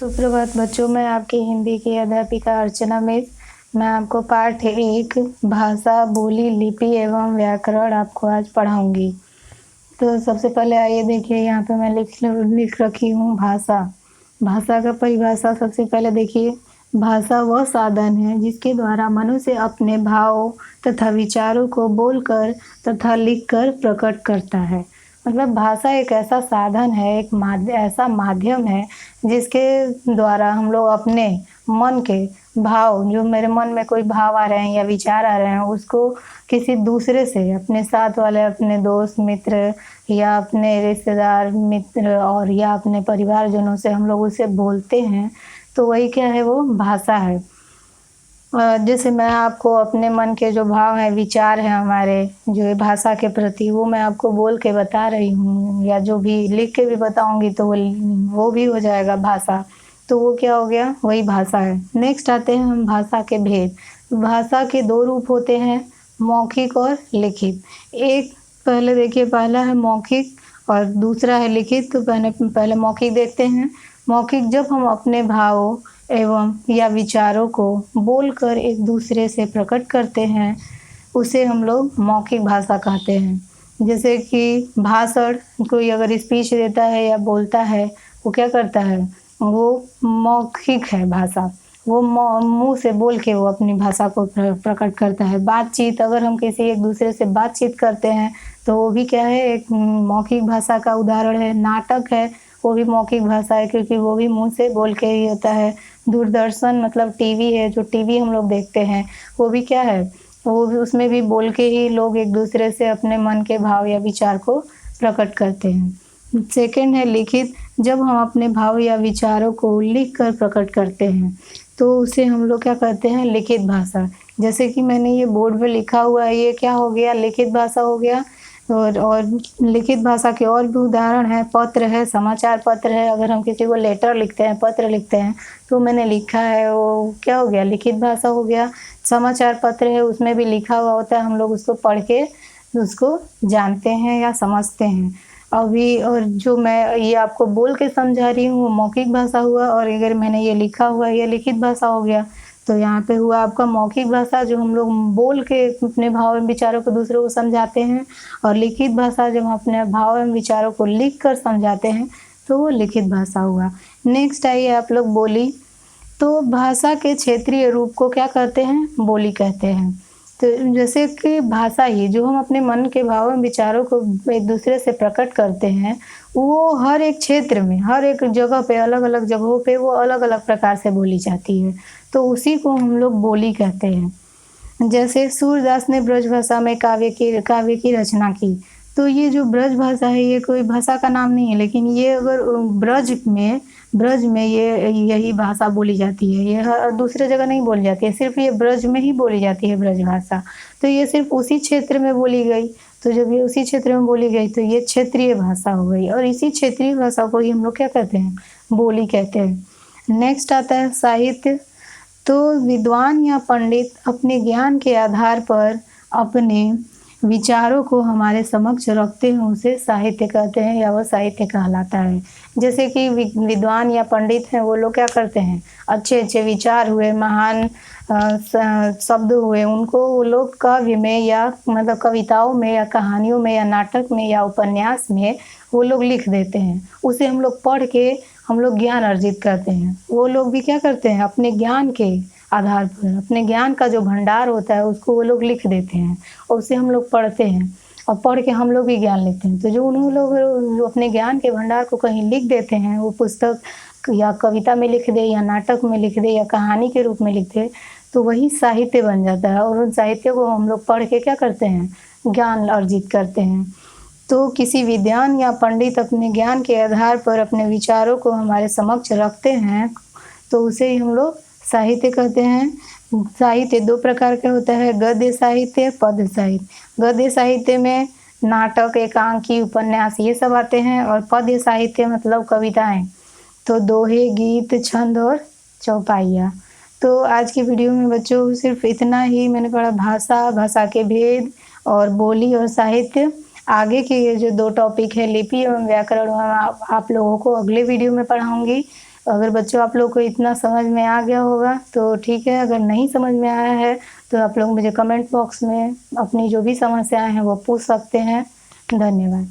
सुप्रभात बच्चों, मैं आपकी हिंदी की अध्यापिका अर्चना मिस। मैं आपको पाठ 1 भाषा, बोली, लिपि एवं व्याकरण आपको आज पढ़ाऊँगी। तो सबसे पहले आइए देखिए, यहाँ पे मैं लिख रखी हूँ भाषा। भाषा का परिभाषा सबसे पहले देखिए, भाषा वह साधन है जिसके द्वारा मनुष्य अपने भावों तथा विचारों को बोलकर तथा लिखकर प्रकट करता है। मतलब भाषा एक ऐसा साधन है, ऐसा माध्यम है जिसके द्वारा हम लोग अपने मन के भाव, जो मेरे मन में कोई भाव आ रहे हैं या विचार आ रहे हैं, उसको किसी दूसरे से, अपने साथ वाले, अपने दोस्त मित्र या अपने रिश्तेदार मित्र और या अपने परिवारजनों से हम लोग उसे बोलते हैं, तो वही क्या है, वो भाषा है। जैसे मैं आपको अपने मन के जो भाव हैं, विचार हैं हमारे जो ये भाषा के प्रति, वो मैं आपको बोल के बता रही हूँ या जो भी लिख के भी बताऊँगी तो वो भी हो जाएगा भाषा। तो वो क्या हो गया, वही भाषा है। नेक्स्ट आते हैं हम भाषा के भेद। भाषा के 2 रूप होते हैं, मौखिक और लिखित। एक पहले देखिए, पहला है मौखिक और दूसरा है लिखित। तो पहले मौखिक देखते हैं। मौखिक जब हम अपने भावों एवं या विचारों को बोलकर एक दूसरे से प्रकट करते हैं, उसे हम लोग मौखिक भाषा कहते हैं। जैसे कि भाषण, कोई अगर स्पीच देता है या बोलता है, वो क्या करता है, वो मौखिक है भाषा। वो मुँह से बोल के वो अपनी भाषा को प्रकट करता है। बातचीत, अगर हम किसी एक दूसरे से बातचीत करते हैं तो वो भी क्या है, एक मौखिक भाषा का उदाहरण है। नाटक है, वो भी मौखिक भाषा है क्योंकि वो भी मुँह से बोल के ही होता है। दूरदर्शन मतलब टीवी है, जो टीवी हम लोग देखते हैं, वो भी क्या है, वो भी, उसमें भी बोल के ही लोग एक दूसरे से अपने मन के भाव या विचार को प्रकट करते हैं। सेकंड है लिखित। जब हम अपने भाव या विचारों को लिख कर प्रकट करते हैं तो उसे हम लोग क्या कहते हैं, लिखित भाषा। जैसे कि मैंने ये बोर्ड पे लिखा हुआ है, ये क्या हो गया, लिखित भाषा हो गया। और लिखित भाषा के और भी उदाहरण हैं। पत्र है, समाचार पत्र है। अगर हम किसी को लेटर लिखते हैं, पत्र लिखते हैं, तो मैंने लिखा है, वो क्या हो गया, लिखित भाषा हो गया। समाचार पत्र है, उसमें भी लिखा हुआ होता है, हम लोग उसको पढ़ के उसको जानते हैं या समझते हैं। अभी और जो मैं ये आपको बोल के समझा रही हूँ, वो मौखिक भाषा हुआ, और अगर मैंने ये लिखा हुआ है, ये लिखित भाषा हो गया। तो यहाँ पे हुआ आपका मौखिक भाषा, जो हम लोग बोल के अपने भाव एवं विचारों को दूसरों को समझाते हैं, और लिखित भाषा जब हम अपने भाव एवं विचारों को लिख कर समझाते हैं, तो वो लिखित भाषा हुआ। नेक्स्ट आइए आप लोग बोली। तो भाषा के क्षेत्रीय रूप को क्या कहते हैं, बोली कहते हैं। तो जैसे कि भाषा ही, जो हम अपने मन के भाव एवं विचारों को एक दूसरे से प्रकट करते हैं, वो हर एक क्षेत्र में, हर एक जगह पे, अलग अलग जगहों पे वो अलग अलग प्रकार से बोली जाती है। तो उसी को हम लोग बोली कहते हैं। जैसे सूरदास ने ब्रज भाषा में काव्य की रचना की। तो ये जो ब्रज भाषा है, ये कोई भाषा का नाम नहीं है, लेकिन ये अगर ब्रज में ये यही भाषा बोली जाती है। ये हर दूसरे जगह नहीं बोली जाती है, सिर्फ ये ब्रज में ही बोली जाती है, ब्रज भाषा। तो ये सिर्फ उसी क्षेत्र में बोली गई। तो जब ये उसी क्षेत्र में बोली गई तो ये क्षेत्रीय भाषा हो गई, और इसी क्षेत्रीय भाषा को ही हम लोग क्या कहते हैं, बोली कहते हैं। नेक्स्ट आता है साहित्य। तो विद्वान या पंडित अपने ज्ञान के आधार पर अपने विचारों को हमारे समक्ष रखते हैं, उसे साहित्य कहते हैं या वह साहित्य कहलाता है। जैसे कि विद्वान या पंडित हैं, वो लोग क्या करते हैं, अच्छे अच्छे विचार हुए, महान शब्द हुए, उनको वो लोग काव्य में या मतलब कविताओं में या कहानियों में या नाटक में या उपन्यास में वो लोग लिख देते हैं। उसे हम लोग पढ़ के हम लोग ज्ञान अर्जित करते हैं। वो लोग भी क्या करते हैं, अपने ज्ञान के आधार पर, अपने ज्ञान का जो भंडार होता है उसको वो लोग लिख देते हैं, और उसे हम लोग पढ़ते हैं, और पढ़ के हम लोग भी ज्ञान लेते हैं। तो जो उन लोग जो अपने ज्ञान के भंडार को कहीं लिख देते हैं, वो पुस्तक या कविता में लिख दे या नाटक में लिख दे या कहानी के रूप में लिख दे, तो वही साहित्य बन जाता है, और उन साहित्य को हम लोग पढ़ के क्या करते हैं, ज्ञान अर्जित करते हैं। तो किसी विद्वान या पंडित अपने ज्ञान के आधार पर अपने विचारों को हमारे समक्ष रखते हैं, तो उसे ही हम लोग साहित्य कहते हैं। साहित्य 2 प्रकार का होता है, गद्य साहित्य, पद्य साहित्य। गद्य साहित्य में नाटक, एकांकी, उपन्यास ये सब आते हैं, और पद्य साहित्य मतलब कविताएं, तो दोहे, गीत, छंद और चौपाइयाँ। तो आज की वीडियो में बच्चों सिर्फ इतना ही मैंने पढ़ा, भाषा, भाषा के भेद और बोली और साहित्य। आगे के ये जो 2 टॉपिक है, लिपि एवं व्याकरण, आप लोगों को अगले वीडियो में पढ़ाऊँगी। अगर बच्चों आप लोग को इतना समझ में आ गया होगा तो ठीक है, अगर नहीं समझ में आया है तो आप लोग मुझे कमेंट बॉक्स में अपनी जो भी समस्याएँ हैं वो पूछ सकते हैं। धन्यवाद।